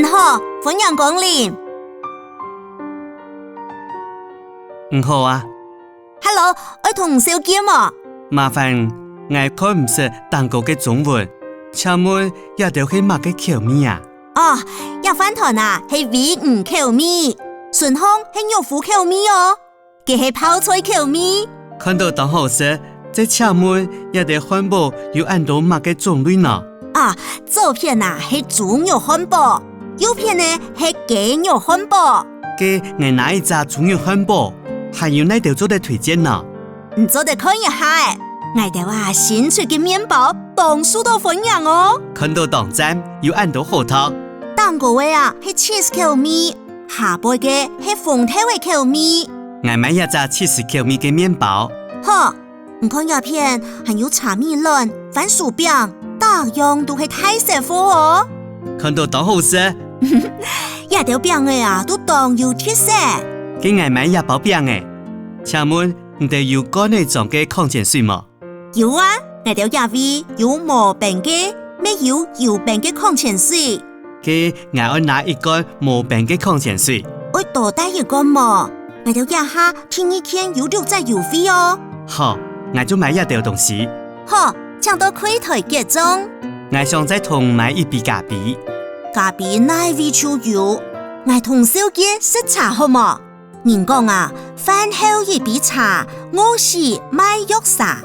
好，歡迎光臨。好啊。Hello， 我同小姐嘛。麻煩，我看唔識當個嘅中文，請問也條係乜嘅口味啊？哦，一飯堂啊，係V5口味，順豐係肉腐口味哦，佢係泡菜口味。看到當好食，即請問也條漢堡有按到乜嘅種類呢？啊，左片啊係豬肉漢堡，右片呢係雞肉漢堡。嘅我哪一隻豬肉漢堡？還有哪條做得推薦呢？你做得看一下，我條啊新出嘅麵包，當數到分享哦。看到當站有按到好頭。當個位啊係 cheese 口味，下背嘅係鳳體味口味。我買一隻cheese口味嘅麵包。呵，唔看一片，還有茶米卵、番薯餅，大樣都係泰式貨哦。看到當好食。一條餅嘅啊都當有特色。嘅我買一包餅嘅，請問你哋有嗰類種嘅礦泉水嗎？有啊，我條咖啡有無餅嘅，沒有油餅嘅礦泉水。嘅我要拿一罐無餅嘅礦泉水。我多帶一罐嘛，我條一下聽一天有6隻郵費哦。好，我就買一條東西。好，請到櫃台結賬。我想再同買一杯咖啡。咖啡奶味超有，我同小姐識茶好嘛？人講啊，飯後一杯茶，我是買藥茶，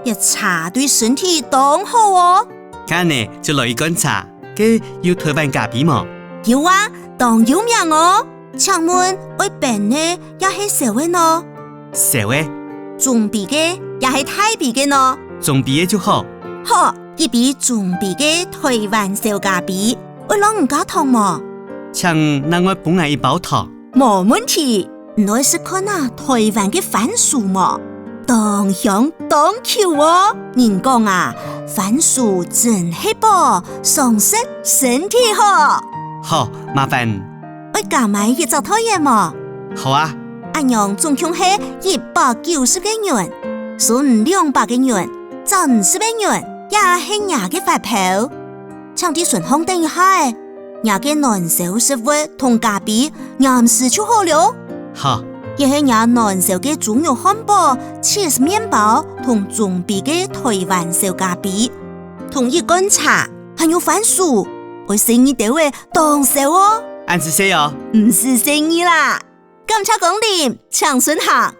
一茶對身體當好哦。咁呢就來一罐茶，嘅有台灣咖啡嗎？有啊，當有名哦。請問我病呢也係社會呢？社會。中鼻嘅也係太鼻嘅呢？中鼻嘅就好。好，一杯中鼻嘅台灣小咖啡，我攞唔加糖嘛？請讓我幫我一包糖。冇問題。我是看啊台灣嘅番薯嘛，當香當口哦。人講啊，番薯真係飽，爽食身體好。好，麻煩。我加買一隻湯圓嘛。好啊。按樣總共係190個元，算200個元，就50個元，也係nhà嘅發票。請啲順豐等一下，nhà嘅難受食物同咖啡，啱時就好了。好，也係nhà難受嘅豬肉漢堡、cheese 麵包同中鼻嘅台灣小咖啡，同一罐茶，還有番薯，我生意地位當手哦。按時寫哦。唔是生意啦，感謝光臨，長順行。